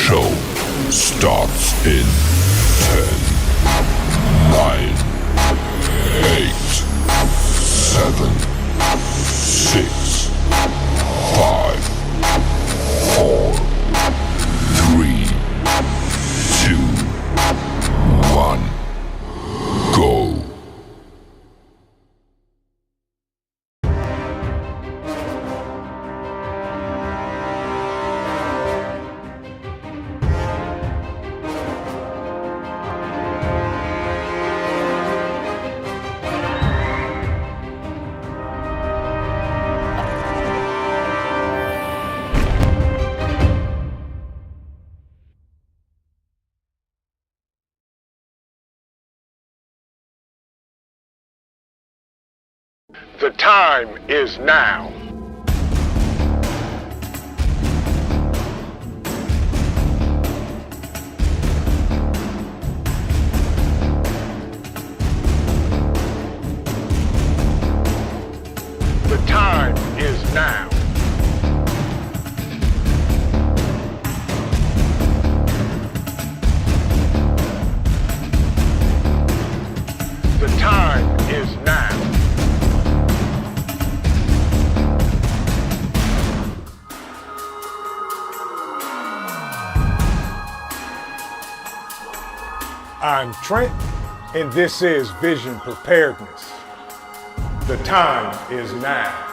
show starts in 10, 9, 8, 7, 6, 5, 4, 3, 2, 1, go. The time is now. The time is now. The time is now. I'm Trent, and this is Vision Preparedness. The time is now.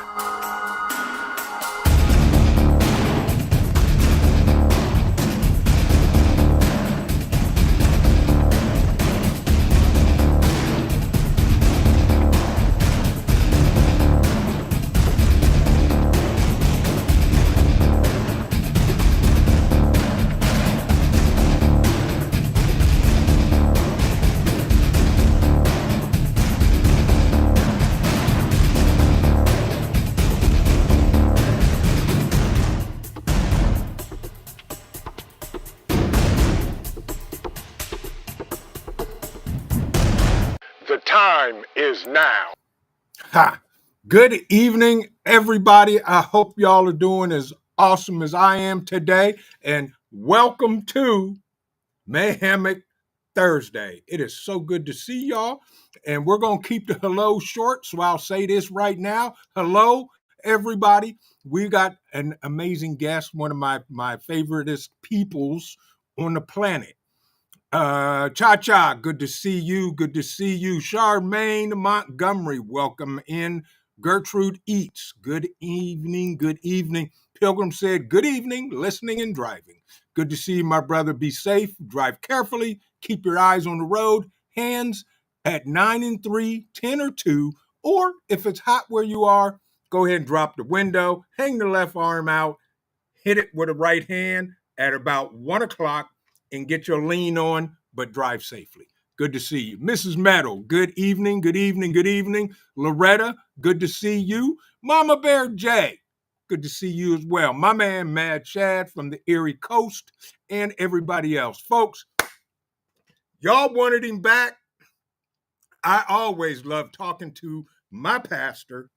The time is now. Ha! Good evening, everybody. I hope y'all are doing as awesome as I am today. And welcome to Mayhemic Thursday. It is so good to see y'all. And we're going to keep the hello short. So I'll say this right now. Hello, everybody. We got an amazing guest, one of my favoriteest peoples on the planet. Cha-Cha, good to see you. Good to see you. Charmaine Montgomery, welcome in. Gertrude Eats, good evening. Good evening. Pilgrim said, good evening, listening and driving. Good to see you, my brother. Be safe. Drive carefully. Keep your eyes on the road. Hands at 9 and 3, 10 or 2. Or if it's hot where you are, go ahead and drop the window. Hang the left arm out. Hit it with a right hand at about 1 o'clock. And get your lean on, but drive safely. Good to see you. Mrs. Meadow, good evening, good evening, good evening. Loretta, good to see you. Mama Bear J, good to see you as well. My man, Mad Chad from the Erie Coast, and everybody else. Folks, y'all wanted him back. I always love talking to my pastor.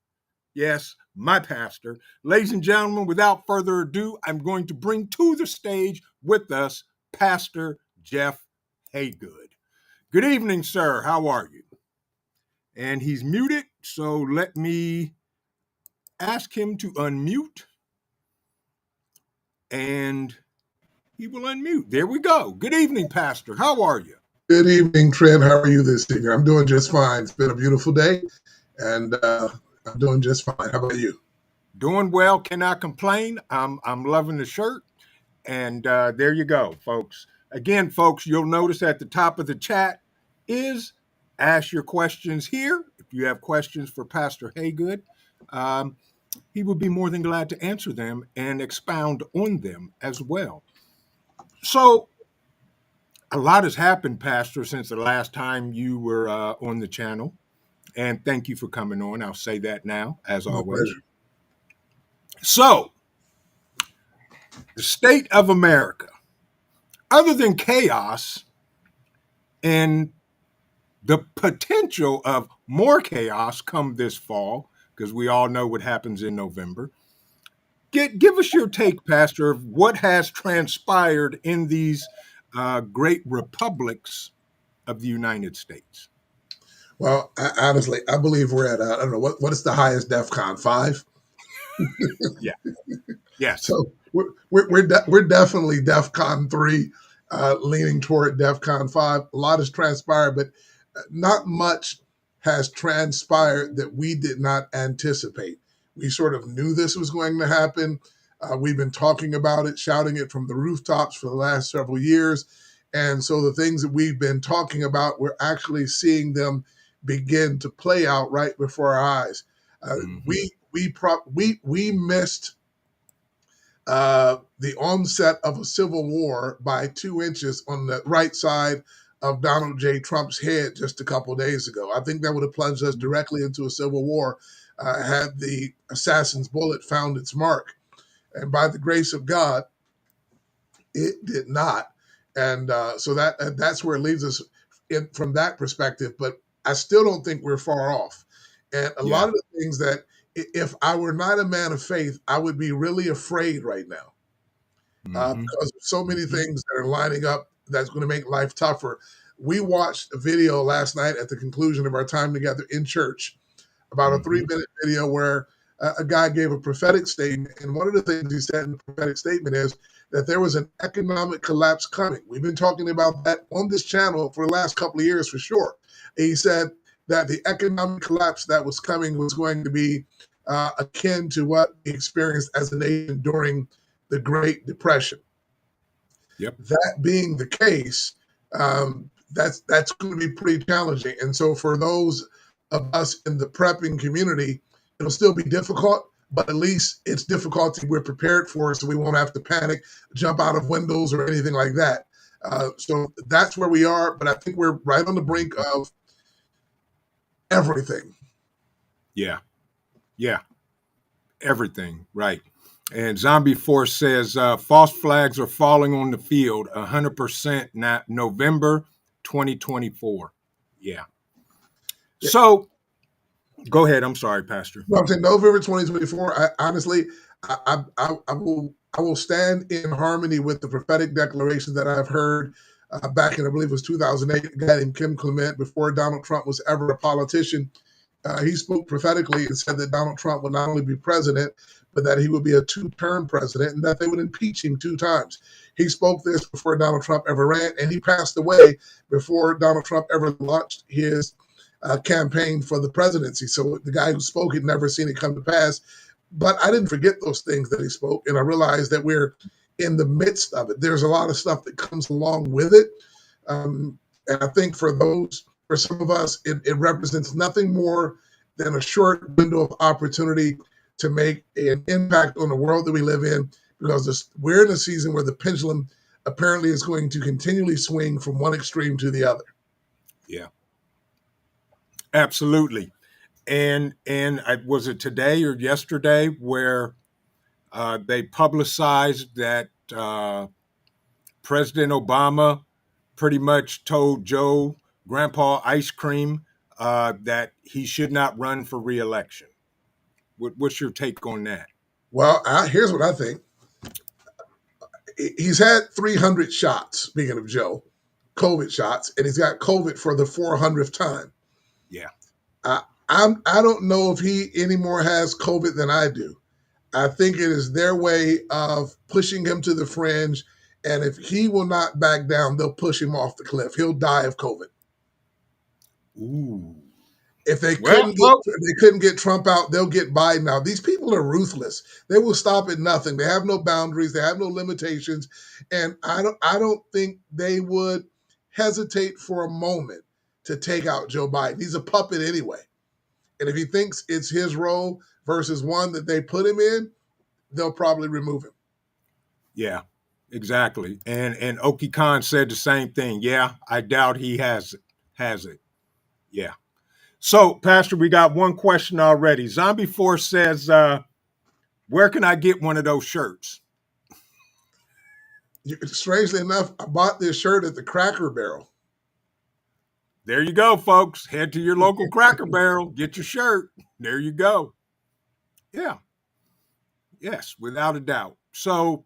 Yes, my pastor. Ladies and gentlemen, without further ado, I'm going to bring to the stage with us Pastor Jeff Haygood. Good evening, sir. How are you? And he's muted, so let me ask him to unmute. And he will unmute. There we go. Good evening, Pastor. How are you? Good evening, Trent. How are you this evening? I'm doing just fine. It's been a beautiful day, and I'm doing just fine. How about you? Doing well. Cannot complain. I'm loving the shirt. And there you go, folks. Again, folks, you'll notice at the top of the chat is ask your questions here. If you have questions for Pastor Haygood, he would be more than glad to answer them and expound on them as well. So a lot has happened, Pastor, since the last time you were on the channel. And thank you for coming on. I'll say that now, as always. Pleasure. So, the state of America, other than chaos and the potential of more chaos come this fall, because we all know what happens in November, Give us your take, Pastor, of what has transpired in these great republics of the United States. Well, honestly, I believe we're at, I don't know, what is the highest DEFCON, 5? Yeah. Yes. So we're definitely DEFCON 3, leaning toward DEFCON 5. A lot has transpired, but not much has transpired that we did not anticipate. We sort of knew this was going to happen. We've been talking about it, shouting it from the rooftops for the last several years. And so the things that we've been talking about, we're actually seeing them begin to play out right before our eyes. Mm-hmm. We missed the onset of a civil war by 2 inches on the right side of Donald J. Trump's head just a couple of days ago. I think that would have plunged us directly into a civil war had the assassin's bullet found its mark. And by the grace of God, it did not. And so that's where it leaves us from that perspective. But I still don't think we're far off. And a Yeah. lot of the things that, if I were not a man of faith, I would be really afraid right now, Mm-hmm. because so many Mm-hmm. things that are lining up that's going to make life tougher. We watched a video last night at the conclusion of our time together in church, about a Mm-hmm. 3-minute video where a guy gave a prophetic statement. And one of the things he said in the prophetic statement is that there was an economic collapse coming. We've been talking about that on this channel for the last couple of years for sure. He said that the economic collapse that was coming was going to be akin to what we experienced as a nation during the Great Depression. Yep. That being the case, that's going to be pretty challenging. And so for those of us in the prepping community, it'll still be difficult, but at least it's difficulty we're prepared for, so we won't have to panic, jump out of windows or anything like that. So that's where we are, but I think we're right on the brink of everything. Yeah. Yeah. Everything. Right. And Zombie Force says false flags are falling on the field 100% November 2024. Yeah. So go ahead. I'm sorry, Pastor. No, I'm saying November 2024. Honestly, I will stand in harmony with the prophetic declarations that I've heard back in, I believe it was 2008. A guy named Kim Clement, before Donald Trump was ever a politician, he spoke prophetically and said that Donald Trump would not only be president, but that he would be a 2-term president and that they would impeach him 2 times. He spoke this before Donald Trump ever ran, and he passed away before Donald Trump ever launched his campaign for the presidency. So the guy who spoke had never seen it come to pass. But I didn't forget those things that he spoke, and I realized that we're in the midst of it. There's a lot of stuff that comes along with it. And I think for some of us, it represents nothing more than a short window of opportunity to make an impact on the world that we live in, because we're in a season where the pendulum apparently is going to continually swing from one extreme to the other. Yeah. Absolutely. And was it today or yesterday where they publicized that President Obama pretty much told Joe Grandpa Ice Cream that he should not run for re-election? What's your take on that? Well, here's what I think. He's had 300 shots, speaking of Joe, COVID shots, and he's got COVID for the 400th time. Yeah. I don't know if he any more has COVID than I do. I think it is their way of pushing him to the fringe, and if he will not back down, they'll push him off the cliff. He'll die of COVID. Ooh. If they couldn't get Trump out, they'll get Biden out. These people are ruthless. They will stop at nothing. They have no boundaries. They have no limitations, and I don't think they would hesitate for a moment to take out Joe Biden. He's a puppet anyway, and if he thinks it's his role versus one that they put him in, they'll probably remove him. Yeah, exactly. And Oki Khan said the same thing. Yeah, I doubt he has it. Yeah. So, Pastor, we got one question already. Zombie Force says, where can I get one of those shirts? Strangely enough, I bought this shirt at the Cracker Barrel. There you go, folks. Head to your local Cracker Barrel, get your shirt. There you go. Yeah. Yes, without a doubt. So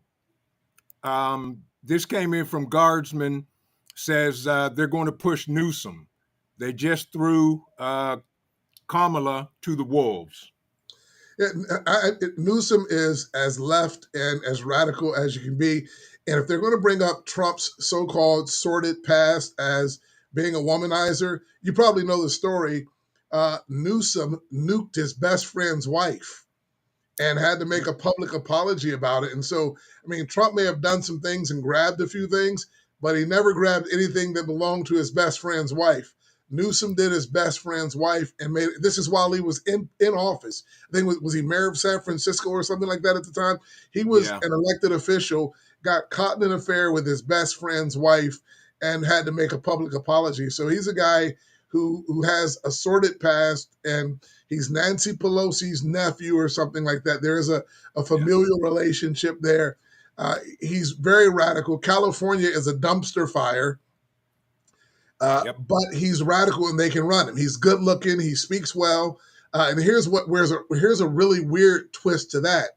this came in from Guardsman, says they're going to push Newsom. They just threw Kamala to the wolves. Newsom is as left and as radical as you can be. And if they're going to bring up Trump's so-called sordid past as being a womanizer, you probably know the story. Newsom nuked his best friend's wife and had to make a public apology about it. And so, I mean, Trump may have done some things and grabbed a few things, but he never grabbed anything that belonged to his best friend's wife. Newsom did his best friend's wife and made this is while he was in office. I think was he mayor of San Francisco or something like that at the time? He was Yeah. an elected official, got caught in an affair with his best friend's wife and had to make a public apology. So he's a guy who has a sordid past, and he's Nancy Pelosi's nephew or something like that. There is a familial relationship there. He's very radical. California is a dumpster fire. But he's radical and they can run him. He's good looking. He speaks well. And here's a really weird twist to that.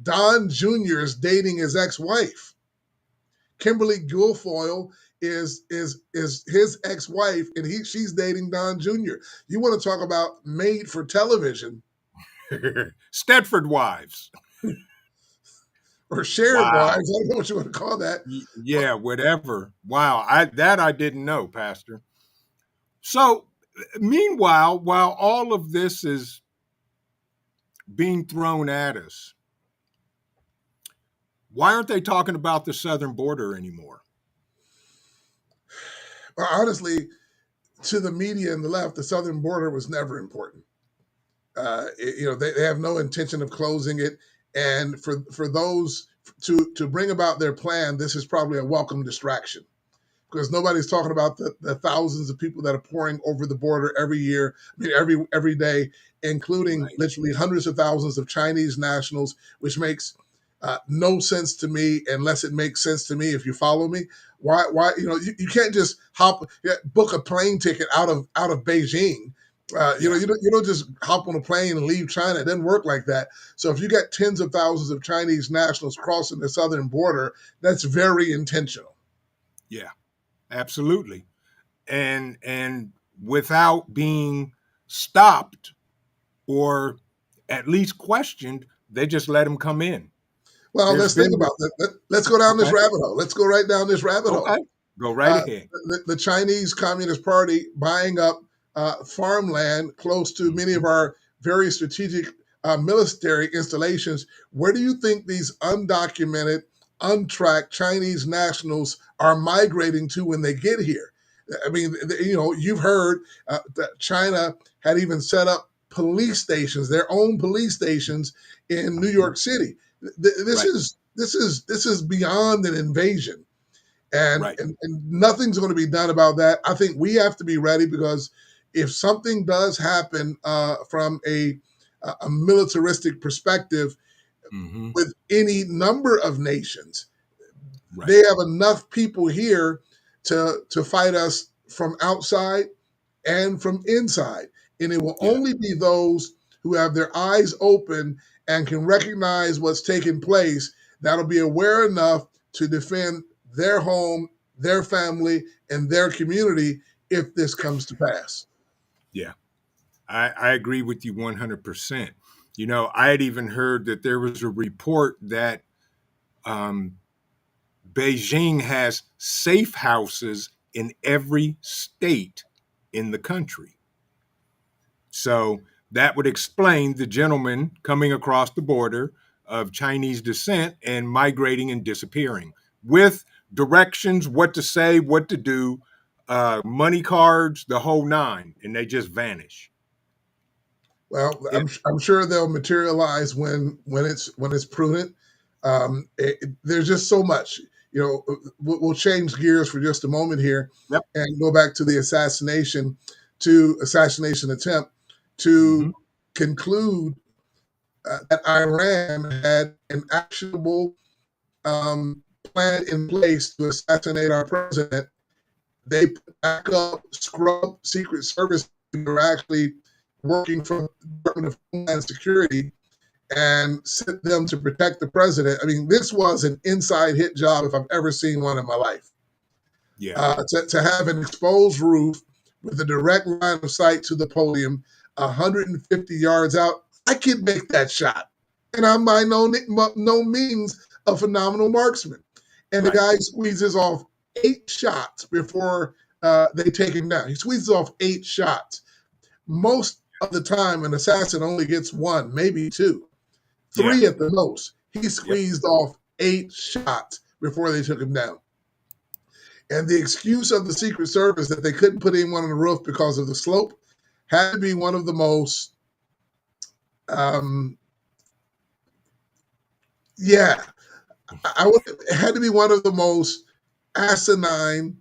Don Jr. is dating his ex-wife. Kimberly Guilfoyle is his ex-wife, and she's dating Don Jr. You want to talk about made for television? Stedford wives. Or shared wives. I don't know what you want to call that. Yeah, whatever. Wow, I didn't know, Pastor. So, meanwhile, while all of this is being thrown at us, why aren't they talking about the southern border anymore? Well, honestly, to the media and the left, the southern border was never important. They have no intention of closing it. And for those to bring about their plan, this is probably a welcome distraction, because nobody's talking about the thousands of people that are pouring over the border every year, every day, including literally hundreds of thousands of Chinese nationals, which makes no sense to me unless it makes sense to me. If you follow me, why you can't just book a plane ticket out of Beijing. You don't just hop on a plane and leave China. It doesn't work like that. So if you got tens of thousands of Chinese nationals crossing the southern border, that's very intentional. Yeah, absolutely. And without being stopped or at least questioned, they just let them come in. Well, let's think about that. Let's go down this rabbit hole. Let's go right down this rabbit hole. Go right ahead. The Chinese Communist Party buying up farmland close to many of our very strategic military installations. Where do you think these undocumented, untracked Chinese nationals are migrating to when they get here? I mean, you've heard that China had even set up police stations, their own police stations in New York City. This is beyond an invasion, and nothing's going to be done about that. I think we have to be ready, because if something does happen from a militaristic perspective with any number of nations, they have enough people here to fight us from outside and from inside. And it will only be those who have their eyes open and can recognize what's taking place that'll be aware enough to defend their home, their family, and their community if this comes to pass. Yeah, I agree with you 100%. I had even heard that there was a report that Beijing has safe houses in every state in the country. So that would explain the gentleman coming across the border of Chinese descent and migrating and disappearing with directions, what to say, what to do, money cards, the whole nine, and they just vanish. Well, I'm sure they'll materialize when it's prudent. There's just so much. We'll change gears for just a moment here and go back to the assassination attempt to conclude that Iran had an actionable plan in place to assassinate our president. They back up scrub Secret Service who are actually working for the Department of Homeland Security, and sent them to protect the president. I mean, this was an inside hit job if I've ever seen one in my life. Yeah. To have an exposed roof with a direct line of sight to the podium, 150 yards out, I can make that shot. And I'm by no means a phenomenal marksman. And the guy squeezes off 8 shots before they take him down. He squeezes off 8 shots. Most of the time, an assassin only gets 1, maybe 2, 3 at the most. He squeezed off 8 shots before they took him down. And the excuse of the Secret Service that they couldn't put anyone on the roof because of the slope had to be one of the most, it had to be one of the most asinine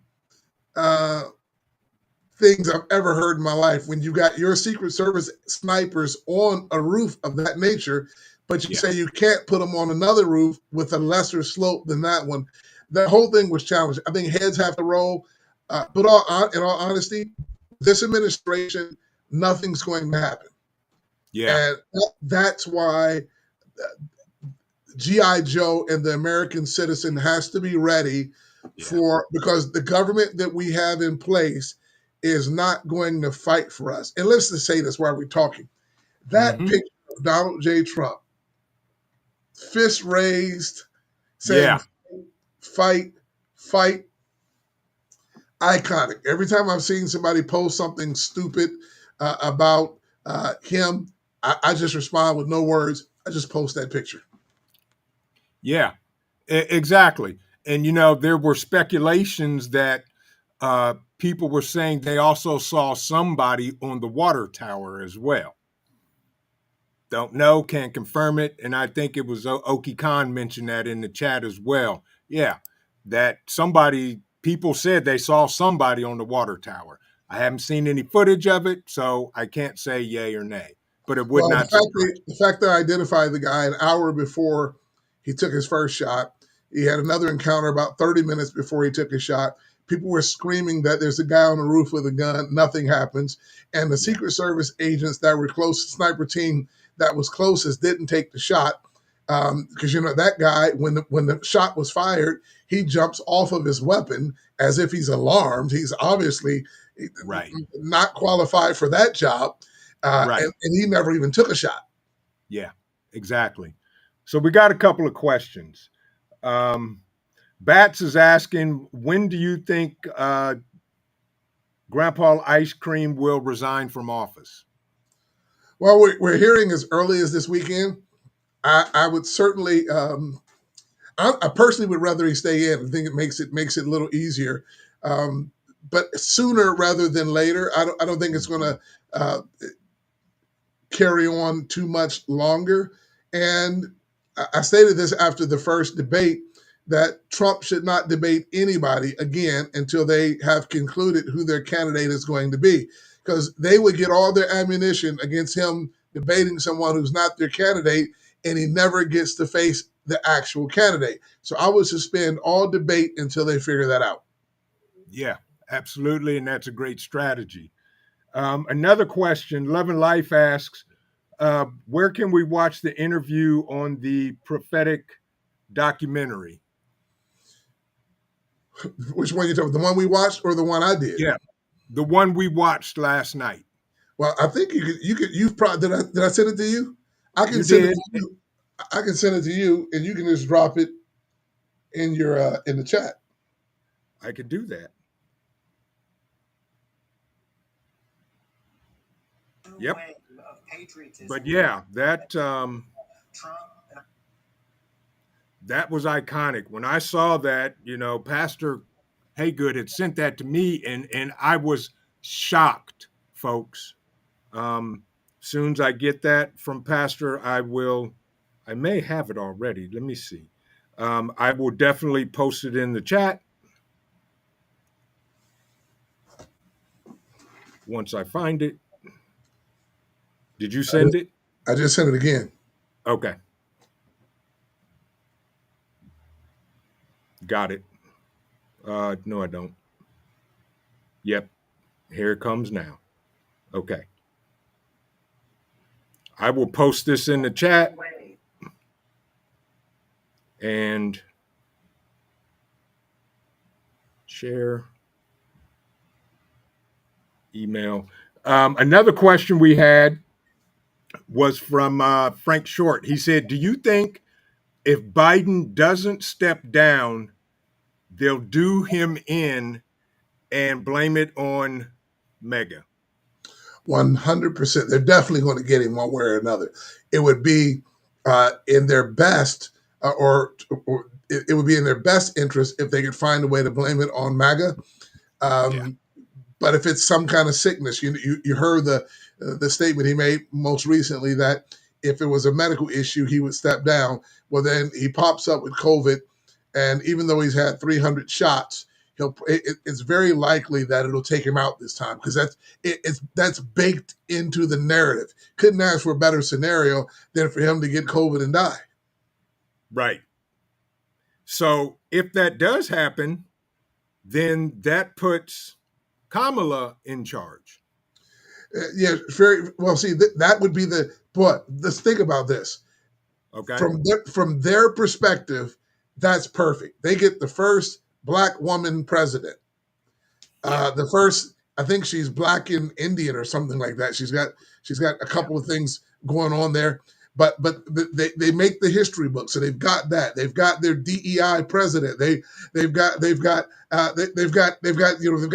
things I've ever heard in my life. When you got your Secret Service snipers on a roof of that nature, but you say you can't put them on another roof with a lesser slope than that one. That whole thing was challenging. I think heads have to roll. But in all honesty, this administration, nothing's going to happen. Yeah. And that's why G.I. Joe and the American citizen has to be ready because the government that we have in place is not going to fight for us. And let's just say this while we're talking. That picture of Donald J. Trump, fist raised, saying, fight, iconic. Every time I've seen somebody post something stupid about him, I just respond with no words. I just post that picture. Yeah, exactly. And, there were speculations that people were saying they also saw somebody on the water tower as well. Don't know, can't confirm it. And I think it was Oki Khan mentioned that in the chat as well. Yeah, that people said they saw somebody on the water tower. I haven't seen any footage of it, so I can't say yay or nay. But it would not surprise. The fact that I identified the guy an hour before he took his first shot, he had another encounter about 30 minutes before he took his shot. People were screaming that there's a guy on the roof with a gun. Nothing happens. And the Secret Service agents that were close, the sniper team that was closest didn't take the shot because, that guy, when the shot was fired, he jumps off of his weapon as if he's alarmed. He's obviously not qualified for that job. And he never even took a shot. Yeah, exactly. So we got a couple of questions. Bats is asking, when do you think Grandpa Ice Cream will resign from office? Well, we're hearing as early as this weekend. I would certainly, I personally would rather he stay in. I think it makes it a little easier. But sooner rather than later. I don't think it's going to carry on too much longer. And I stated this after the first debate that Trump should not debate anybody again until they have concluded who their candidate is going to be, because they would get all their ammunition against him debating someone who's not their candidate, and he never gets to face the actual candidate. So I would suspend all debate until they figure that out. Yeah, absolutely. And that's a great strategy. Another question, Love and Life asks, where can we watch the interview on the prophetic documentary? Which one you talking? The one we watched or the one I did? Yeah, the one we watched last night. Well, I think you've probably did I send it to you? I can send it to you. I can send it to you, and you can just drop it in your in the chat. I could do that. Yep. But yeah, that was iconic. When I saw that, Pastor Haygood had sent that to me, and I was shocked, folks. Soon as I get that from Pastor, I may have it already. Let me see. I will definitely post it in the chat once I find it. Did you send it? I just sent it again. Okay. Got it. No, I don't. Yep. Here it comes now. Okay. I will post this in the chat. and share email. Another question we had was from Frank Short. He said, "Do you think if Biden doesn't step down, they'll do him in and blame it on Mega?" 100%. They're definitely going to get him one way or another. It would be in their best, or it would be in their best interest if they could find a way to blame it on MAGA. Yeah. But if it's some kind of sickness, you heard the statement he made most recently that if it was a medical issue, he would step down. Well, then he pops up with COVID, and even though he's had 300 shots, it's very likely that it'll take him out this time because that's baked into the narrative. Couldn't ask for a better scenario than for him to get COVID and die. Right. So if that does happen, then that puts Kamala in charge. Yeah, very well. See, that would be but let's think about this. Okay. From their perspective, that's perfect. They get the first Black woman president. The first, I think she's Black and Indian or something like that. She's got a couple of things going on there. But they make the history book, so they've got that. They've got their DEI president. They've got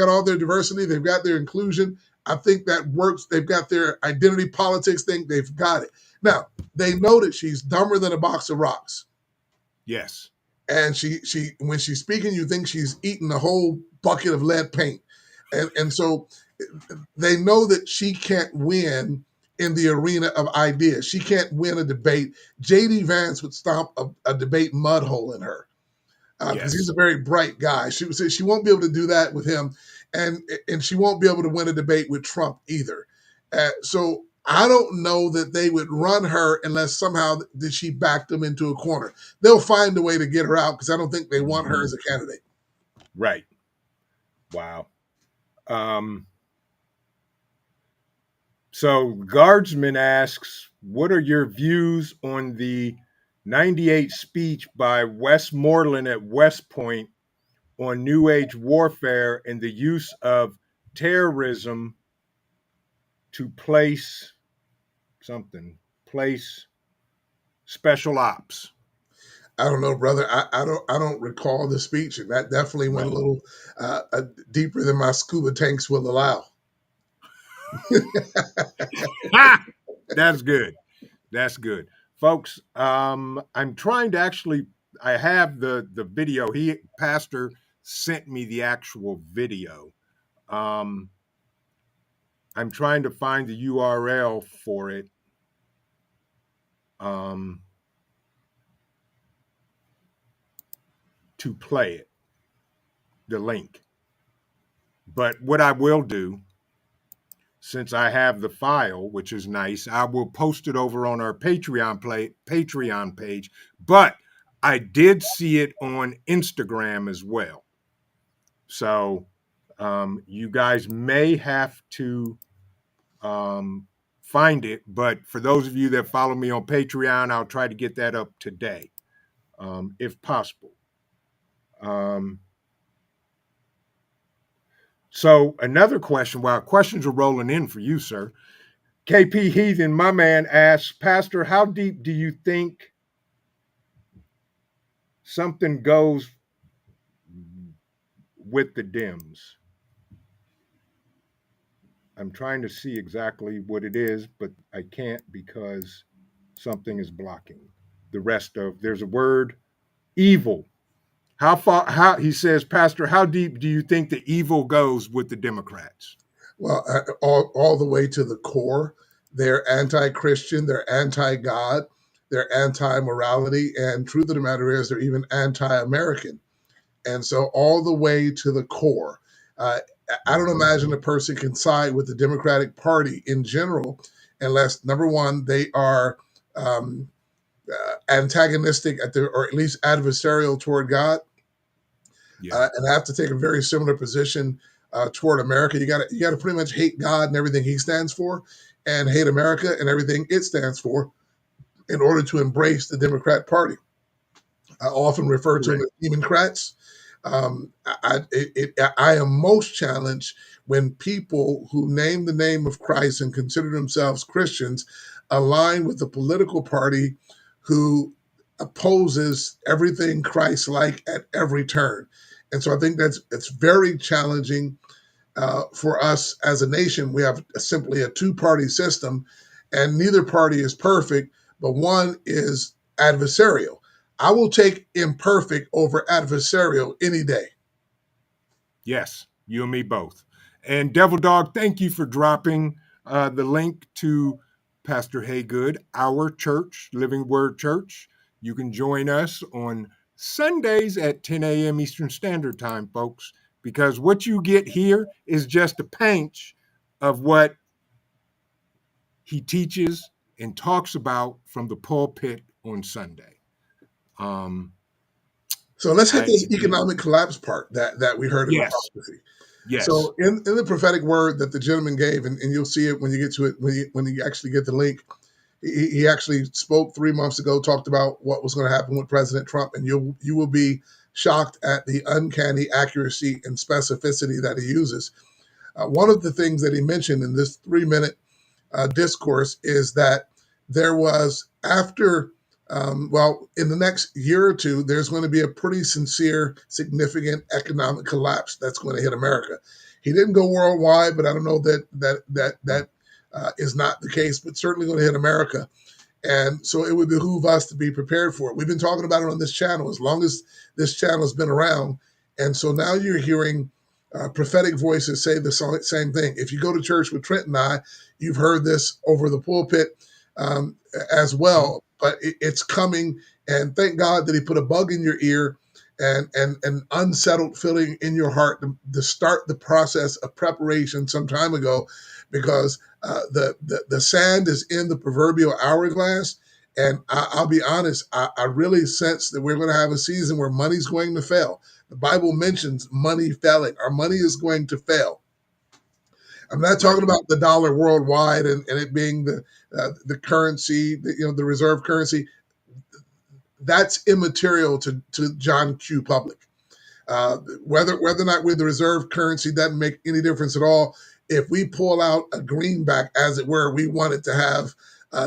all their diversity. They've got their inclusion. I think that works. They've got their identity politics thing. They've got it. Now they know that she's dumber than a box of rocks. Yes. And she when she's speaking, you think she's eating a whole bucket of lead paint, and so they know that she can't win in the arena of ideas. She can't win a debate. J.D. Vance would stomp a debate mud hole in her because he's a very bright guy. She would say she won't be able to do that with him, and she won't be able to win a debate with Trump either. So I don't know that they would run her unless somehow that she backed them into a corner. They'll find a way to get her out because I don't think they want her as a candidate. Right. Wow. So Guardsman asks, what are your views on the 98 speech by Westmoreland at West Point on New Age warfare and the use of terrorism to place special ops? I don't know, brother. I don't recall the speech, and that definitely went a little deeper than my scuba tanks will allow. That's good. That's good, folks. I'm trying to actually. I have the video. Pastor sent me the actual video. I'm trying to find the URL for it. To play it, the link. But what I will do, since I have the file, which is nice, I will post it over on our Patreon page. But I did see it on Instagram as well. So you guys may have to find it. But for those of you that follow me on Patreon, I'll try to get that up today, if possible. So another question, while questions are rolling in for you, sir. KP Heathen, my man, asks, Pastor, how deep do you think something goes with the Dems? I'm trying to see exactly what it is, but I can't because something is blocking the rest of, there's a word, evil. How he says, Pastor, how deep do you think the evil goes with the Democrats? Well, all the way to the core. They're anti-Christian, they're anti-God, they're anti-morality, and truth of the matter is they're even anti-American. And so all the way to the core. I don't imagine a person can side with the Democratic Party in general unless, number one, they are antagonistic or at least adversarial toward God. Yeah. And have to take a very similar position toward America. You got to pretty much hate God and everything he stands for, and hate America and everything it stands for, in order to embrace the Democrat Party. I often refer to them Correct. as Democrats. I am most challenged when people who name the name of Christ and consider themselves Christians align with a political party who opposes everything Christ-like at every turn. And so I think it's very challenging for us as a nation. We have simply a two-party system, and neither party is perfect, but one is adversarial. I will take imperfect over adversarial any day. Yes, you and me both. And Devil Dog, thank you for dropping the link to Pastor Haygood, our church, Living Word Church. You can join us on Sundays at 10 a.m. Eastern Standard Time, folks, because what you get here is just a pinch of what he teaches and talks about from the pulpit on Sunday. So let's hit I, this economic collapse part that we heard in the yes, prophecy. yes. So in the prophetic word that the gentleman gave, and you'll see it when you get to it, when you actually get the link, he actually spoke 3 months ago, talked about what was going to happen with President Trump, and you will be shocked at the uncanny accuracy and specificity that he uses. One of the things that he mentioned in this 3 minute discourse is that there was after, in the next year or two, there's going to be a pretty sincere, significant economic collapse that's going to hit America. He didn't go worldwide, but I don't know that is not the case, but certainly going to hit America. And so it would behoove us to be prepared for it. We've been talking about it on this channel as long as this channel has been around. And so now you're hearing prophetic voices say the same thing. If you go to church with Trent and I, you've heard this over the pulpit as well, but it's coming. And thank God that he put a bug in your ear and an unsettled feeling in your heart to start the process of preparation some time ago, because the sand is in the proverbial hourglass. And I'll be honest, I really sense that we're going to have a season where money's going to fail. The Bible mentions money failing. Our money is going to fail. I'm not talking about the dollar worldwide and it being the currency, the reserve currency. That's immaterial to John Q. Public. Whether or not we're the reserve currency doesn't make any difference at all. If we pull out a greenback, as it were, we want it to have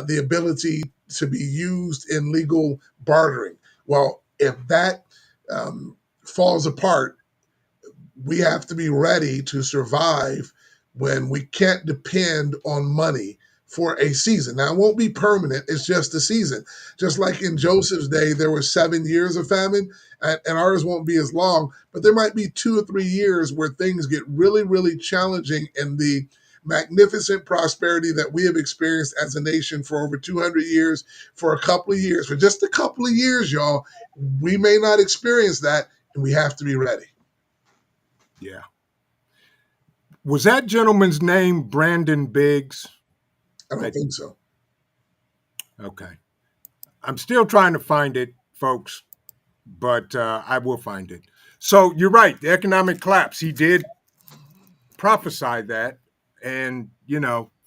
the ability to be used in legal bartering. Well, if that falls apart, we have to be ready to survive when we can't depend on money for a season. Now, it won't be permanent. It's just a season. Just like in Joseph's day, there were 7 years of famine, and ours won't be as long, but there might be 2 or 3 years where things get really, really challenging, and the magnificent prosperity that we have experienced as a nation for over 200 years, for a couple of years, for just a couple of years, y'all, we may not experience that, and we have to be ready. Yeah. Was that gentleman's name Brandon Biggs? I don't think so. Okay. I'm still trying to find it, folks, but I will find it. So you're right. The economic collapse. He did prophesy that. And,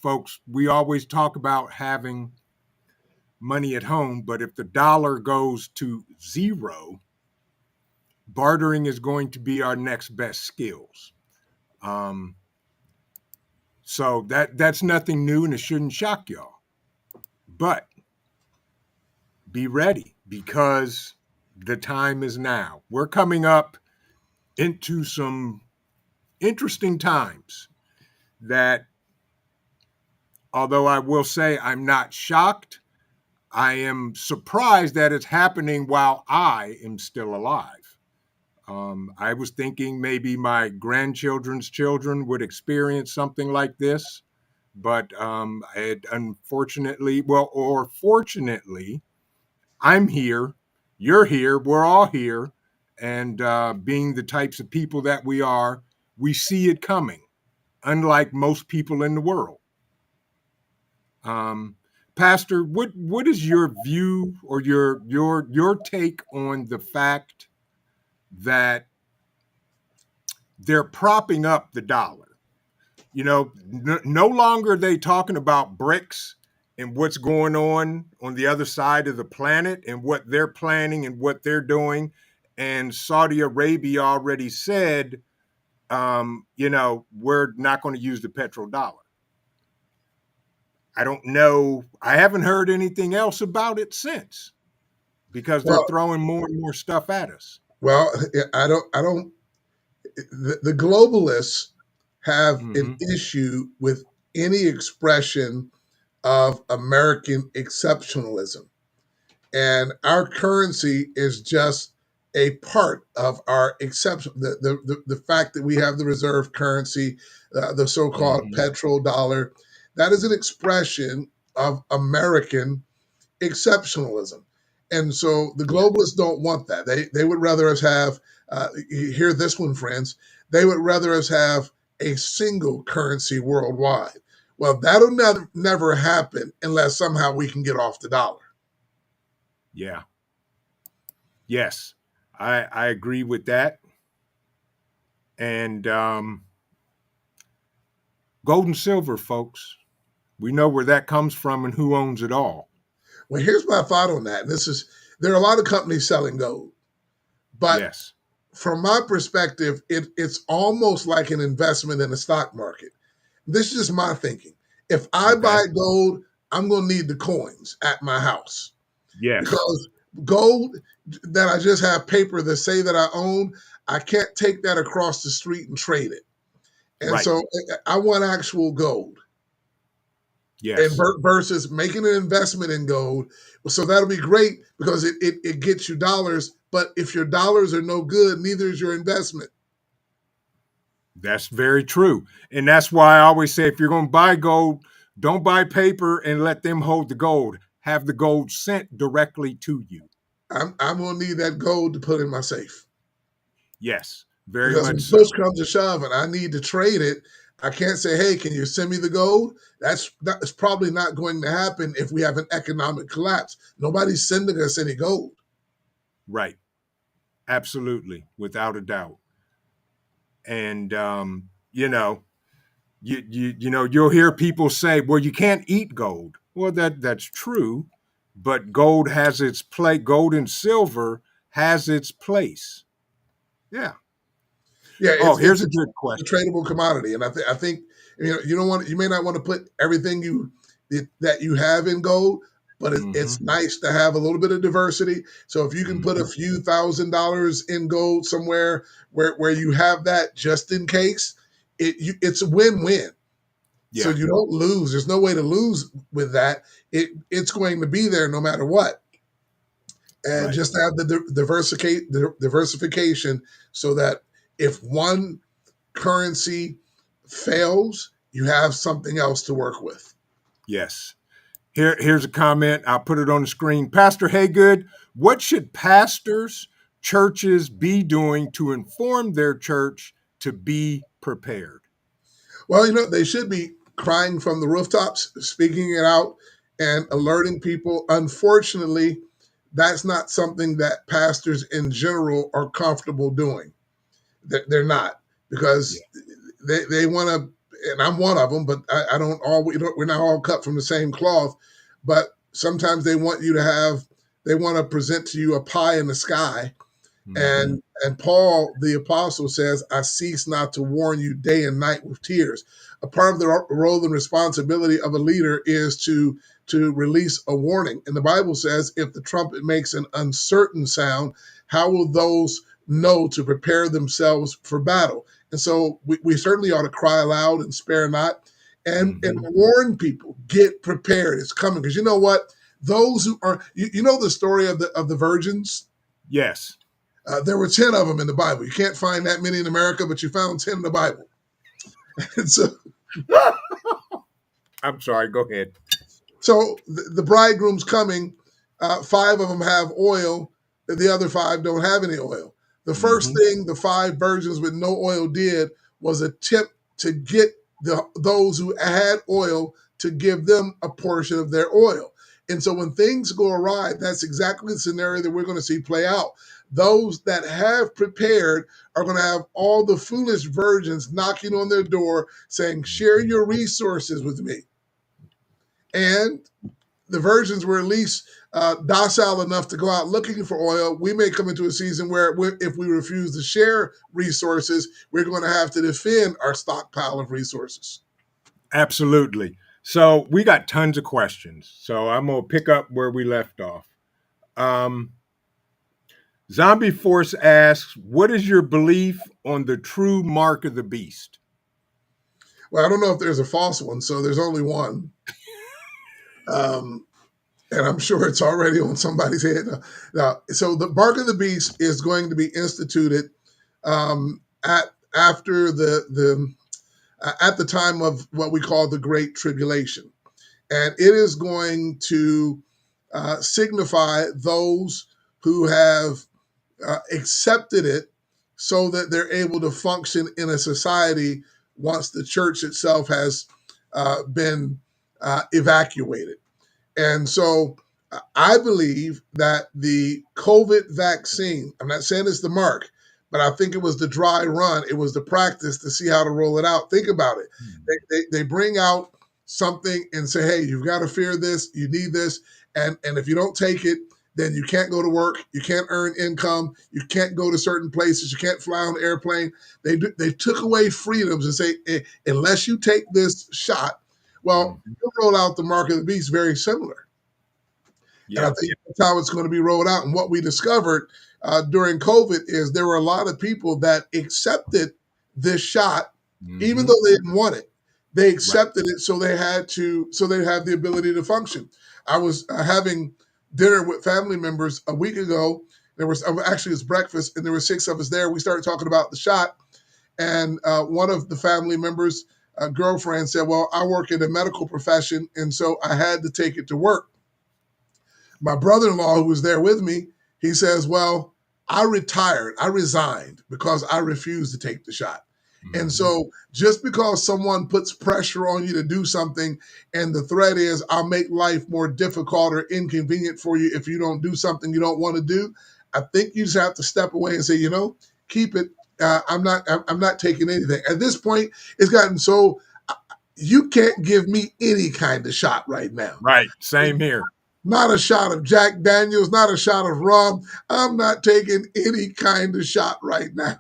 folks, we always talk about having money at home, but if the dollar goes to zero, bartering is going to be our next best skills. So that's nothing new, and it shouldn't shock y'all. But be ready, because the time is now. We're coming up into some interesting times that, although I will say I'm not shocked, I am surprised that it's happening while I am still alive. I was thinking maybe my grandchildren's children would experience something like this, but unfortunately, or fortunately, I'm here, you're here, we're all here, and being the types of people that we are, we see it coming, unlike most people in the world. Pastor, what is your view or your take on the fact that they're propping up the dollar? No longer are they talking about bricks and what's going on the other side of the planet and what they're planning and what they're doing. And Saudi Arabia already said, we're not going to use the petrodollar. I don't know. I haven't heard anything else about it since, because they're Well, throwing more and more stuff at us. well, I don't. The globalists have an Mm-hmm. issue with any expression of American exceptionalism. And our currency is just a part of our exception. The fact that we have the reserve currency, the so-called Mm-hmm. petrodollar, that is an expression of American exceptionalism. And so the Yeah. globalists don't want that. They would rather us have, hear this one, friends, they would rather us have a single currency worldwide. Well, that'll never happen unless somehow we can get off the dollar. Yeah. Yes. I agree with that. And gold and silver, folks, we know where that comes from and who owns it all. Well, here's my thought on that. And there are a lot of companies selling gold, but Yes. from my perspective, it's almost like an investment in the stock market. This is just my thinking. If I Okay. buy gold, I'm going to need the coins at my house, Yes. because gold that I just have paper that say that I own, I can't take that across the street and trade it. And Right. so I want actual gold. And Yes. versus making an investment in gold. So that'll be great because it gets you dollars. But if your dollars are no good, neither is your investment. That's very true. And that's why I always say, if you're going to buy gold, don't buy paper and let them hold the gold. Have the gold sent directly to you. I'm going to need that gold to put in my safe. Yes, very Because much when so. push comes to shove and I need to trade it, I can't say, hey, can you send me the gold? That's probably not going to happen if we have an economic collapse. Nobody's sending us any gold. Right. Absolutely. Without a doubt. And, you'll hear people say, well, you can't eat gold. Well, that's true, but gold has its place. Gold and silver has its place. Yeah. Yeah, Oh, here's it's a good a question. tradable commodity, and I think you may not want to put everything that you have in gold, but Mm-hmm. it's nice to have a little bit of diversity. So if you can put a Mm-hmm. few $1,000s in gold somewhere where you have that just in case, it's a win-win. So Yeah. you don't lose. There's no way to lose with that. It's going to be there no matter what. And Right. just have the diversification so that if one currency fails, you have something else to work with. Yes. Here's a comment. I'll put it on the screen. Pastor Haygood, what should pastors, churches be doing to inform their church to be prepared? Well, they should be crying from the rooftops, speaking it out, and alerting people. Unfortunately, that's not something that pastors in general are comfortable doing. They're not, because Yeah. they want to, and I'm one of them, but I don't all, we're not all cut from the same cloth, but sometimes they want to present to you a pie in the sky. Mm-hmm. And Paul, the apostle, says, I cease not to warn you day and night with tears. A part of the role and responsibility of a leader is to release a warning. And the Bible says, if the trumpet makes an uncertain sound, how will those know to prepare themselves for battle? And so we certainly ought to cry aloud and spare not, and Mm-hmm. warn people, get prepared. It's coming. Because you know what? Those who are, you know the story of the virgins? Yes. There were 10 of them in the Bible. You can't find that many in America, but you found 10 in the Bible. And I'm sorry. Go ahead. so the bridegroom's coming. 5 of them have oil. The other 5 don't have any oil. The first Mm-hmm. thing the 5 virgins with no oil did was attempt to get those who had oil to give them a portion of their oil. And so when things go awry, that's exactly the scenario that we're going to see play out. Those that have prepared are going to have all the foolish virgins knocking on their door saying, share your resources with me. And the virgins were at least docile enough to go out looking for oil. We may come into a season where if we refuse to share resources, we're going to have to defend our stockpile of resources. Absolutely. So we got tons of questions. So I'm going to pick up where we left off. Zombie Force asks, what is your belief on the true mark of the beast? Well, I don't know if there's a false one, so there's only one. And I'm sure it's already on somebody's head. Now, so the mark of the beast is going to be instituted after at the time of what we call the Great Tribulation, and it is going to signify those who have accepted it, so that they're able to function in a society once the church itself has been evacuated. And so I believe that the COVID vaccine, I'm not saying it's the mark, but I think it was the dry run. It was the practice to see how to roll it out. Think about it. They bring out something and say, hey, you've got to fear this. You need this. And if you don't take it, then you can't go to work. You can't earn income. You can't go to certain places. You can't fly on an airplane. They took away freedoms and say, unless you take this shot, well, you roll out the mark of the beast very similar. Yeah. And I think that's how it's going to be rolled out. And what we discovered during COVID is there were a lot of people that accepted this shot, even though they didn't want it. They accepted it, so they had the ability to function. I was having dinner with family members a week ago. There was actually, it was breakfast, and there were 6 of us there. We started talking about the shot, and one of the family members' girlfriend said, well, I work in a medical profession, and so I had to take it to work. My brother-in-law, who was there with me, he says, well, I resigned because I refused to take the shot. And so just because someone puts pressure on you to do something, and the threat is, I'll make life more difficult or inconvenient for you if you don't do something you don't want to do, I think you just have to step away and say, keep it. I'm not taking anything. At this point, it's gotten so you can't give me any kind of shot right now. Right. Same here. Not a shot of Jack Daniels, not a shot of rum. I'm not taking any kind of shot right now.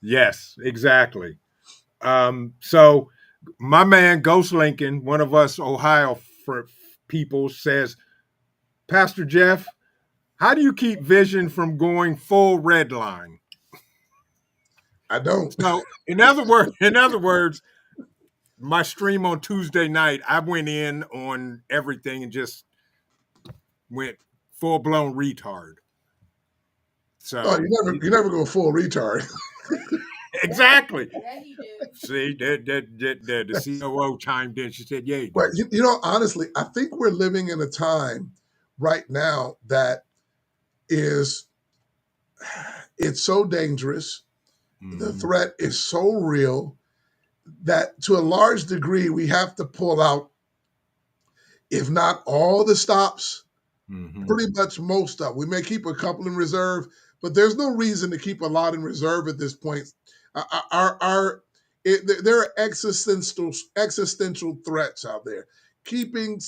Yes, exactly. So my man Ghost Lincoln, one of us Ohio people, says, Pastor Jeff, how do you keep Vision from going full red line? I don't. So in other words, my stream on Tuesday night, I went in on everything and just went full blown retard. So you never go full retard. Exactly. Yeah, you do. See, the COO chimed in. She said, "Yeah." But honestly, I think we're living in a time right now that it's so dangerous. The threat is so real that to a large degree we have to pull out, if not all the stops, pretty much most of. We may keep a couple in reserve, but there's no reason to keep a lot in reserve at this point. There are existential threats out there. Keeping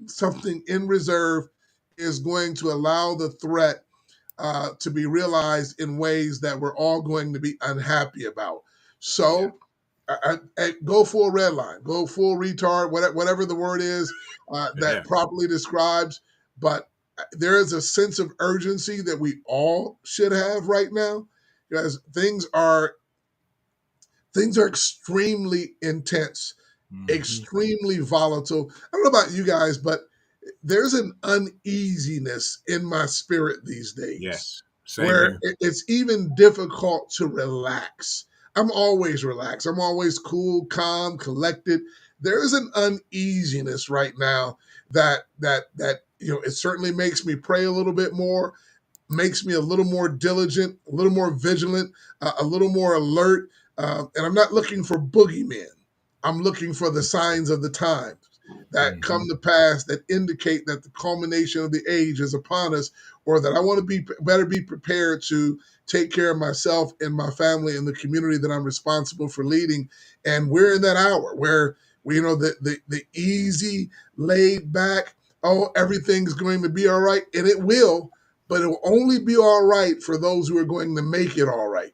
something in reserve is going to allow the threat to be realized in ways that we're all going to be unhappy about. So go full red line, go full retard, whatever the word is that properly describes. But there is a sense of urgency that we all should have right now, because things are extremely intense, extremely volatile. I don't know about you guys, but there's an uneasiness in my spirit these days. Yes, where it's even difficult to relax. I'm always relaxed. I'm always cool, calm, collected. There is an uneasiness right now that it certainly makes me pray a little bit more, makes me a little more diligent, a little more vigilant, a little more alert. And I'm not looking for boogeymen. I'm looking for the signs of the times that come to pass that indicate that the culmination of the age is upon us, or that I want to better be prepared to take care of myself and my family and the community that I'm responsible for leading. And we're in that hour where the easy, laid back, oh, everything's going to be all right, and it will, but it will only be all right for those who are going to make it all right.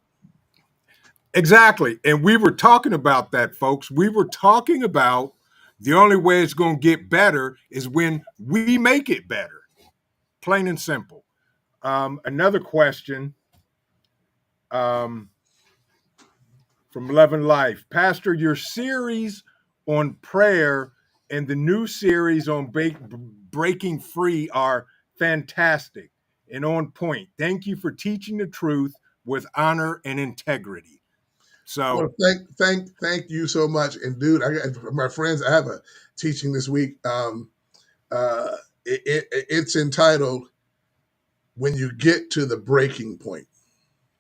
Exactly. And we were talking about that, folks. We were talking about the only way it's going to get better is when we make it better, plain and simple. Another question from Love and Life. Pastor, your series on prayer and the new series on breaking free are fantastic and on point. Thank you for teaching the truth with honor and integrity. So, Well, thank you so much. And dude, I got my friends. I have a teaching this week. Uh, it's entitled "When You Get to the Breaking Point,"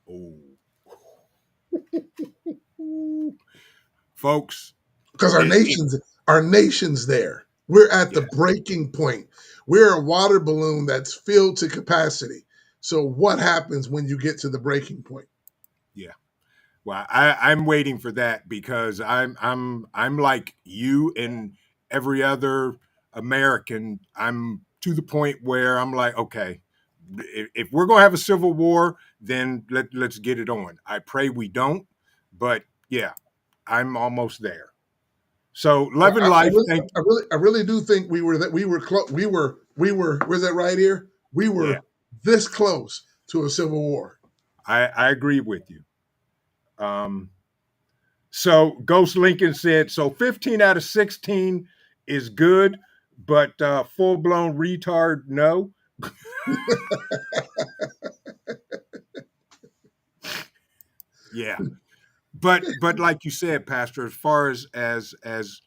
oh, folks, because it our nation's there. We're at the yeah, breaking point. We're a water balloon that's filled to capacity. So, what happens when you get to the breaking point? yeah. Well, I'm waiting for that because I'm like you and every other American. I'm to the point where I'm like, okay, if we're gonna have a civil war, then let's get it on. I pray we don't, but yeah, I'm almost there. So love and life. Thank I really do think we were. Was that right here? We yeah, were this close to a civil war. I agree with you. Um, So Ghost Lincoln said, so 15 out of 16 is good, but full blown retard, no. Yeah. But like you said, Pastor, as far as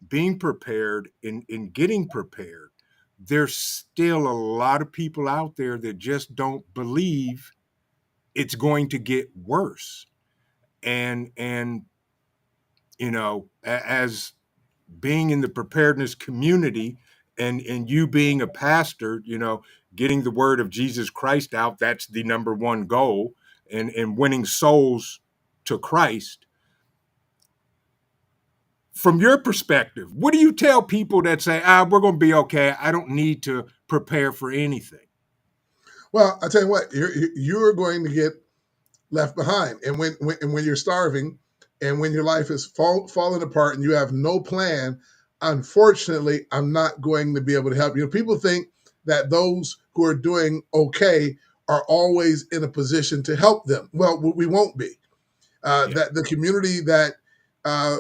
being prepared in getting prepared, there's still a lot of people out there that just don't believe it's going to get worse. And as being in the preparedness community and you being a pastor, getting the word of Jesus Christ out, that's the number one goal, and winning souls to Christ. From your perspective, what do you tell people that say, we're going to be okay, I don't need to prepare for anything? Well, I tell you what, you're going to get left behind, and when you're starving, and when your life is falling apart, and you have no plan, unfortunately, I'm not going to be able to help you. People think that those who are doing okay are always in a position to help them. Well, we won't be. Yeah, That the community uh,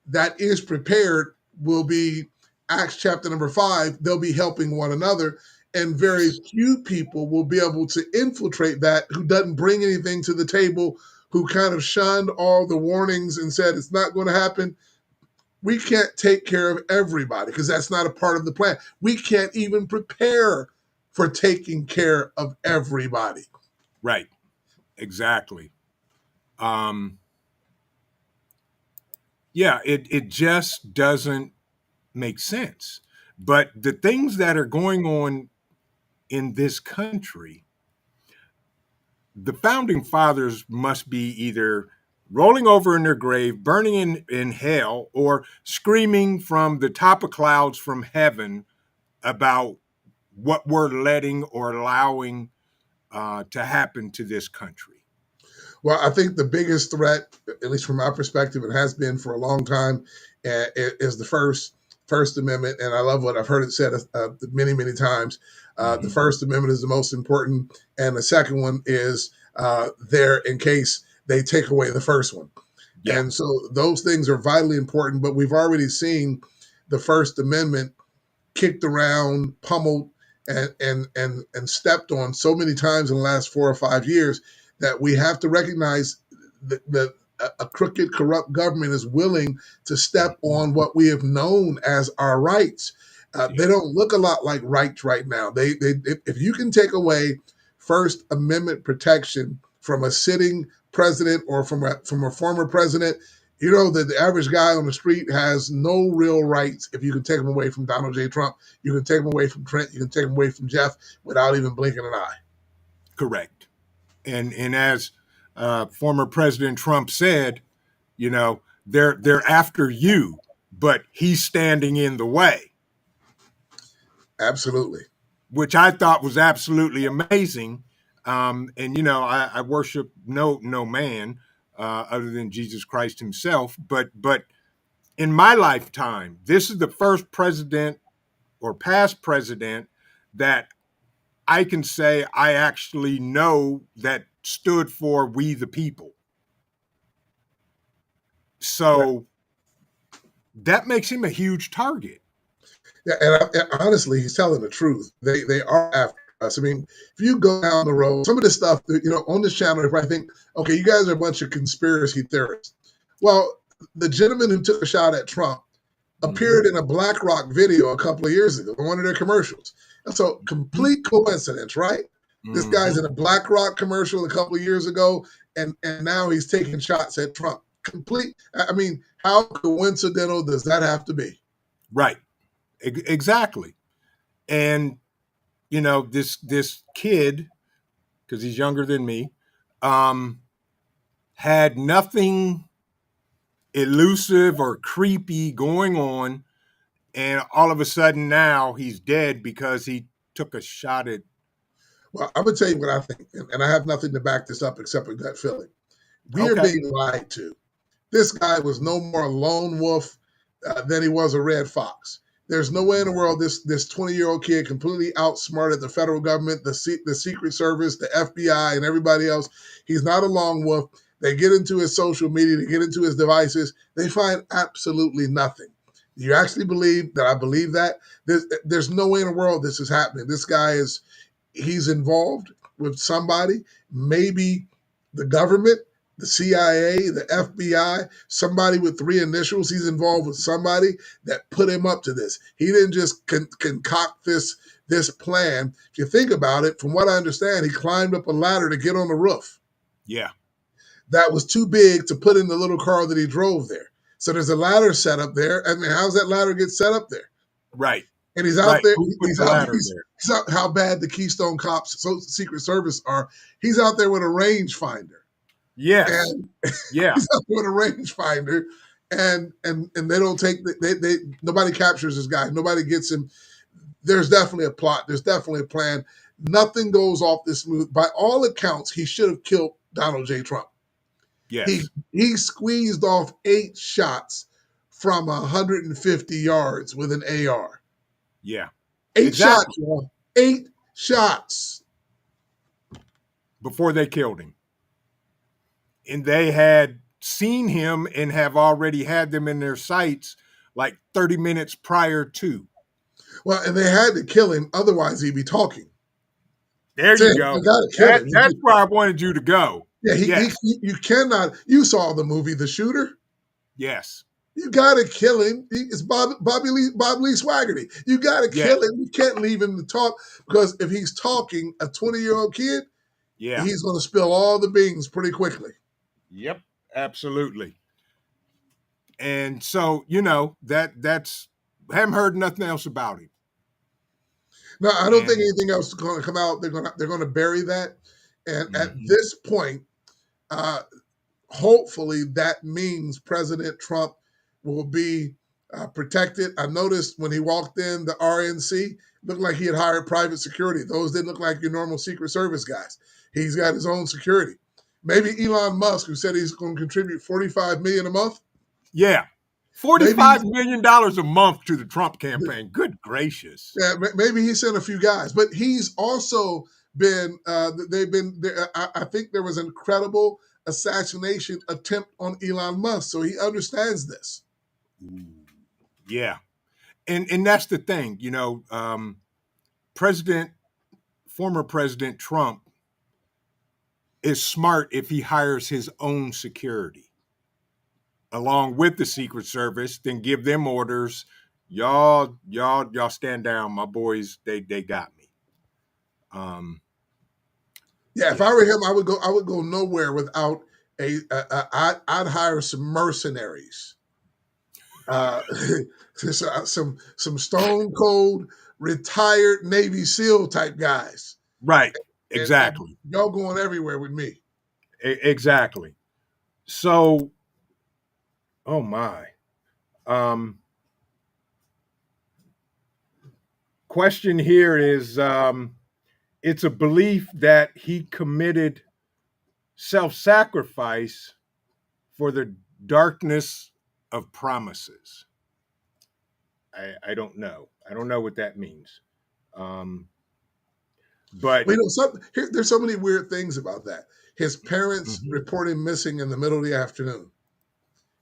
that is prepared will be Acts chapter number 5. They'll be helping one another, and very yes, few people will be able to infiltrate that who doesn't bring anything to the table, who kind of shunned all the warnings and said it's not going to happen. We can't take care of everybody because that's not a part of the plan. We can't even prepare for taking care of everybody. right, exactly. um yeah, it just doesn't make sense. But the things that are going on in this country, the founding fathers must be either rolling over in their grave, burning in hell, or screaming from the top of clouds from heaven about what we're letting or allowing to happen to this country. Well, I think the biggest threat, at least from my perspective, it has been for a long time, is the First Amendment. And I love what I've heard it said many times. The Mm-hmm. First Amendment is the most important, and the second one is there in case they take away the first one. Yeah, And so those things are vitally important. But we've already seen the First Amendment kicked around, pummeled, and stepped on so many times in the last 4 or 5 years that we have to recognize that a crooked, corrupt government is willing to step on what we have known as our rights. yeah, They don't look a lot like rights right now. If you can take away First Amendment protection from a sitting president or from a former president, you know that the average guy on the street has no real rights. If you can take them away from Donald J. Trump, you can take them away from Trent, you can take them away from Jeff without even blinking an eye. correct. And as former President Trump said, they're after you, but he's standing in the way. Absolutely. which I thought was absolutely amazing. And I worship no man other than Jesus Christ himself. But in my lifetime, this is the first president or past president that I can say I actually know that stood for we the people. Yeah, So that makes him a huge target. yeah, and honestly, he's telling the truth. They are after us. I mean, if you go down the road, some of this stuff, on this channel, if I think, okay, you guys are a bunch of conspiracy theorists. Well, the gentleman who took a shot at Trump Mhm. appeared in a BlackRock video a couple of years ago in one of their commercials. And so, complete coincidence, right? This guy's Mhm. in a BlackRock commercial a couple of years ago, and now he's taking shots at Trump. Complete. I mean, how coincidental does that have to be? Right. Exactly. And this kid, because he's younger than me, um, had nothing elusive or creepy going on, and all of a sudden now he's dead because he took a shot at. Well, I'm gonna tell you what I think, and I have nothing to back this up except a gut feeling. We are Okay. being lied to. This guy was no more a lone wolf than he was a red fox. There's no way in the world this 20-year-old kid completely outsmarted the federal government, the Secret Service, the FBI, and everybody else. He's not a lone wolf. They get into his social media, they get into his devices, they find absolutely nothing. Do you actually believe that I believe that? There's no way in the world this is happening. This guy he's involved with somebody, maybe the government, the CIA, the FBI, somebody with three initials. He's involved with somebody that put him up to this. He didn't just concoct this plan. If you think about it, from what I understand, he climbed up a ladder to get on the roof. Yeah. That was too big to put in the little car that he drove there. So there's a ladder set up there. I mean, how's that ladder get set up there? Right. And he's out Right. there. Who put He's the out. ladder there? He's out. How bad the Keystone Cops, so Secret Service are. He's out there with a rangefinder, Yes. and Yeah. he's out there with a rangefinder, and they don't take they nobody captures this guy. Nobody gets him. There's definitely a plot. There's definitely a plan. Nothing goes off this smooth. By all accounts, he should have killed Donald J. Trump. He Yes. he squeezed off 8 shots from 150 yards with an AR. Yeah. 8 shots, Exactly. y'all. 8 shots. Before they killed him. And they had seen him and have already had them in their sights like 30 minutes prior to. Well, and they had to kill him, otherwise he'd be talking. There Say, you I go. gotta kill him. That's where I wanted you to go. Yeah, Yes. you cannot. You saw the movie The Shooter. Yes. You gotta kill him. It's Bob Lee Swaggerty. You gotta Yes. kill him. You can't leave him to talk, because if he's talking, a 20-year-old kid, Yeah. he's gonna spill all the beans pretty quickly. Yep. Absolutely. And so, that's haven't heard nothing else about him. No, I don't think And anything else is gonna come out. They're gonna bury that. And at mhm. this point, uh, hopefully that means President Trump will be protected. I noticed when he walked in, the RNC looked like he had hired private security. Those didn't look like your normal Secret Service guys. He's got his own security. Maybe Elon Musk, who said he's going to contribute $45 million a month, Yeah. maybe $45 million a month to the Trump campaign. Good gracious. yeah, maybe he sent a few guys. But he's also been. They've been. I think there was an incredible assassination attempt on Elon Musk, so he understands this. Ooh. Yeah. And that's the thing, President, former President Trump is smart if he hires his own security along with the Secret Service, then give them orders. Y'all stand down. My boys, they got me. Yeah, if I Yeah. were him, I would go. I would go nowhere without I'd hire some mercenaries, uh, some stone cold retired Navy SEAL type guys, Right. and Exactly. y'all going everywhere with me. Exactly. So, oh my. Um question here is it's a belief that he committed self-sacrifice for the darkness of promises. I don't know. I don't know what that means. But Well, there's so many weird things about that. His parents Mhm. report him missing in the middle of the afternoon.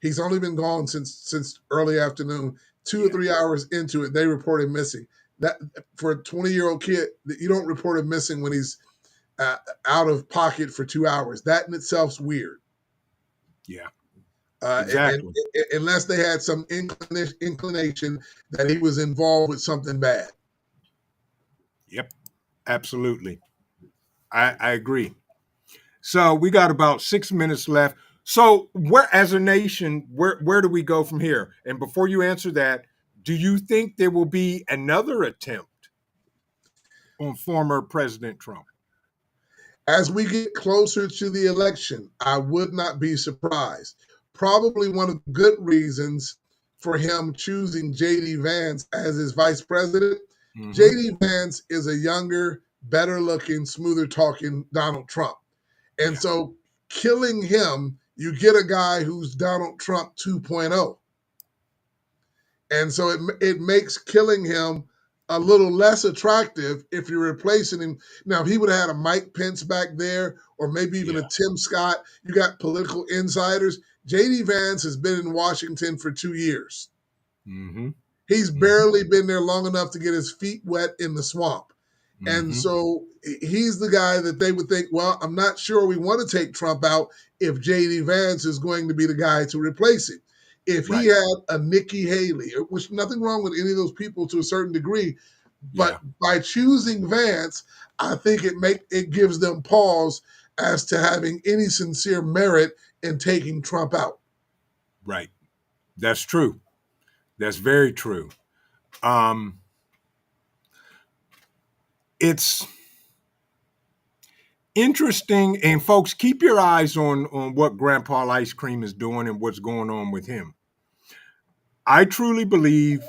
He's only been gone since early afternoon. 2 or 3 hours into it, they report him missing. That for a 20-year-old kid, you don't report him missing when he's out of pocket for 2 hours. That in itself's weird. Yeah, And exactly. unless they had some inclination that he was involved with something bad. Yep, absolutely. I agree. So we got about 6 minutes left. So where, as a nation, where do we go from here? And before you answer that, do you think there will be another attempt on former President Trump? As we get closer to the election, I would not be surprised. Probably one of the good reasons for him choosing J.D. Vance as his vice president. Mm-hmm. J.D. Vance is a younger, better looking, smoother talking Donald Trump. And Yeah. so killing him, you get a guy who's Donald Trump 2.0. And so it makes killing him a little less attractive if you're replacing him. Now, if he would have had a Mike Pence back there, or maybe even a Yeah. Tim Scott, you got political insiders. J.D. Vance has been in Washington for 2 years. Mm-hmm. He's barely been there long enough to get his feet wet in the swamp. And Mm-hmm. so he's the guy that they would think, well, I'm not sure we want to take Trump out if J.D. Vance is going to be the guy to replace him. If he Right. had a Nikki Haley, which nothing wrong with any of those people to a certain degree, Yeah. but by choosing Vance, I think it gives them pause as to having any sincere merit in taking Trump out. Right. That's true. That's very true. It's interesting, and folks, keep your eyes on what Grandpa Ice Cream is doing and what's going on with him. I truly believe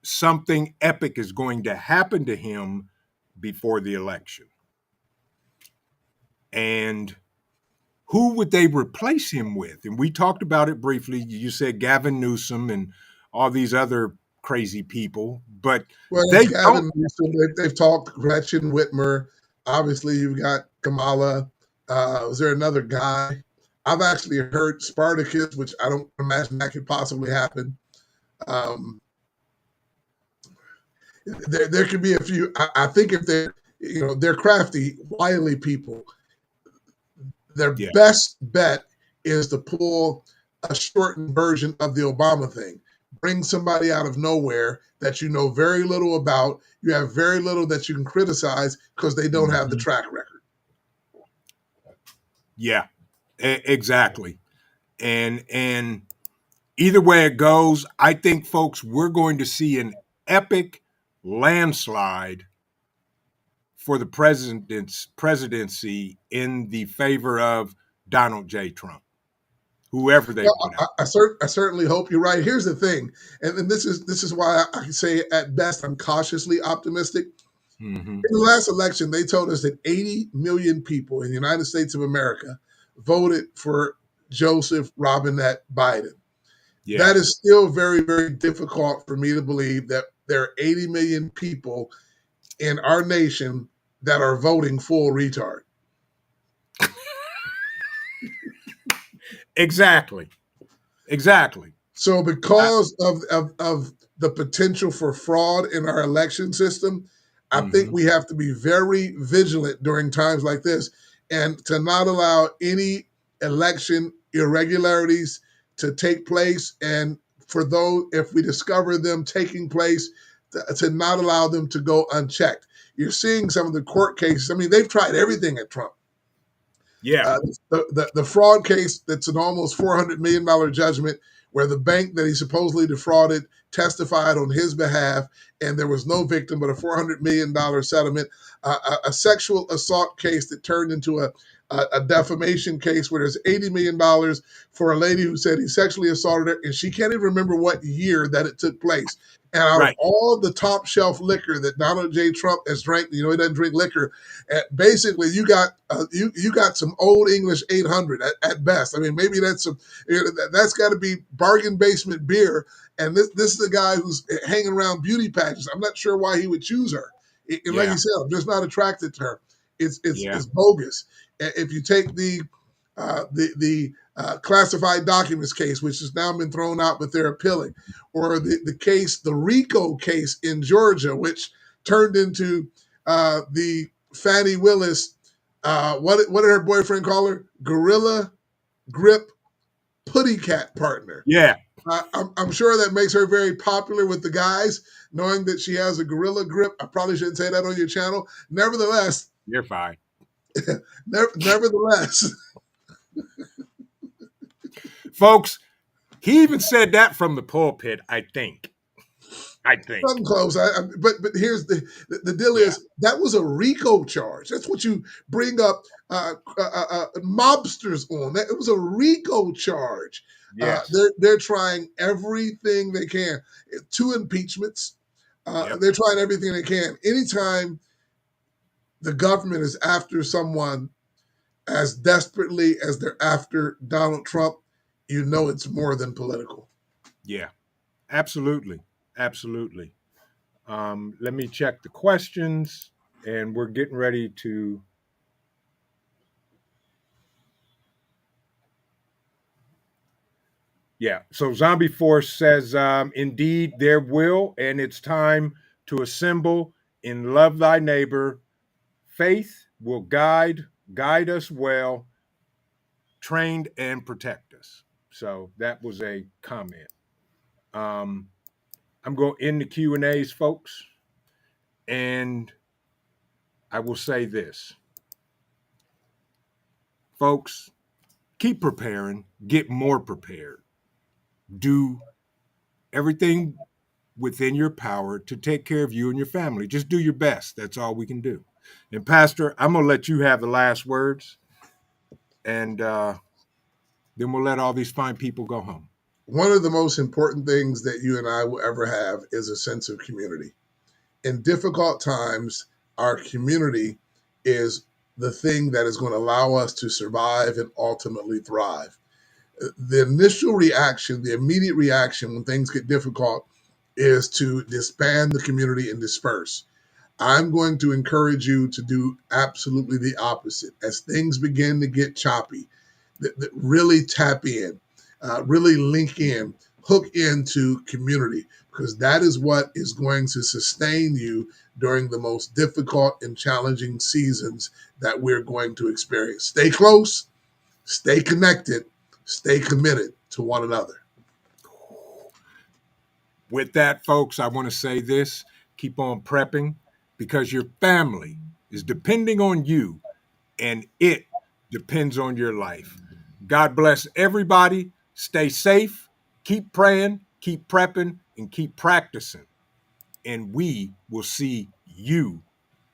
something epic is going to happen to him before the election. And who would they replace him with? And we talked about it briefly. You said Gavin Newsom and all these other crazy people, but Well, it's they don't. Gavin Newsom. They've talked Gretchen Whitmer. Obviously, you've got Kamala. Was there another guy? I've actually heard Spartacus, which I don't imagine that could possibly happen. Um, there could be a few. I think if they're crafty, wily people. Their Yeah. best bet is to pull a shortened version of the Obama thing. Bring somebody out of nowhere that you know very little about. You have very little that you can criticize because they don't have the Mhm. track record. Yeah, exactly. And either way it goes, I think, folks, we're going to see an epic landslide for the presidency in the favor of Donald J. Trump, whoever they Well, put I, out. I, I certainly hope you're right. Here's the thing, and this is why I can say at best I'm cautiously optimistic. Mm-hmm. In the last election, they told us that 80 million people in the United States of America voted for Joseph Robinette Biden. Yeah, That is still very, very difficult for me to believe that there are 80 million people in our nation that are voting full retard. exactly. Exactly. So I, because of the potential for fraud in our election system, I think mm-hmm. we have to be very vigilant during times like this and to not allow any election irregularities to take place. And for those, if we discover them taking place, to not allow them to go unchecked. You're seeing some of the court cases. I mean, they've tried everything at Trump. Yeah. The fraud case that's an almost $400 million judgment where the bank that he supposedly defrauded testified on his behalf, and there was no victim but a $400 million settlement. A sexual assault case that turned into a defamation case where there's $80 million for a lady who said he sexually assaulted her, and she can't even remember what year that it took place. And out of Right. all of the top shelf liquor that Donald J. Trump has drank, he doesn't drink liquor. Basically, you got you got some old English 800 at best. I mean, maybe that's that's got to be bargain basement beer. And this is a guy who's hanging around beauty pageants. I'm not sure why he would choose her. And like Yeah. you said, I'm just not attracted to her. It's Yeah. bogus. If you take the classified documents case, which has now been thrown out, but they're appealing, or the RICO case in Georgia, which turned into the Fannie Willis, what did her boyfriend call her? Gorilla Grip Putty Cat partner. Yeah. I'm sure that makes her very popular with the guys, knowing that she has a gorilla grip. I probably shouldn't say that on your channel. Nevertheless, You're fine. nevertheless, Folks, he even said that from the pulpit, I think. something close. But here's the deal is that was a RICO charge. That's what you bring up mobsters on. It was a RICO charge. Yes. They're trying everything they can. 2 impeachments. Yep. They're trying everything they can. Anytime the government is after someone as desperately as they're after Donald Trump, you know it's more than political. Yeah, absolutely. Absolutely. Let me check the questions, and we're getting ready to. Yeah. So Zombie Force says, indeed, there will, and it's time to assemble in love thy neighbor. Faith will guide us well, trained and protect us. So that was a comment. I'm going to end the Q&As, folks. And I will say this. Folks, keep preparing, get more prepared. Do everything within your power to take care of you and your family. Just do your best. That's all we can do. And Pastor, I'm going to let you have the last words. And then we'll let all these fine people go home. One of the most important things that you and I will ever have is a sense of community. In difficult times, our community is the thing that is going to allow us to survive and ultimately thrive. The initial reaction, the immediate reaction when things get difficult is to disband the community and disperse. I'm going to encourage you to do absolutely the opposite. As things begin to get choppy, really tap in, really link in, hook into community, because that is what is going to sustain you during the most difficult and challenging seasons that we're going to experience. Stay close, stay connected, stay committed to one another. With that, folks, I want to say this. Keep on prepping because your family is depending on you and it depends on your life. God bless everybody. Stay safe. Keep praying, keep prepping, and keep practicing. And we will see you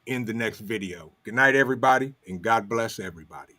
in the next video. Good night, everybody, and God bless everybody.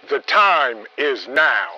The time is now.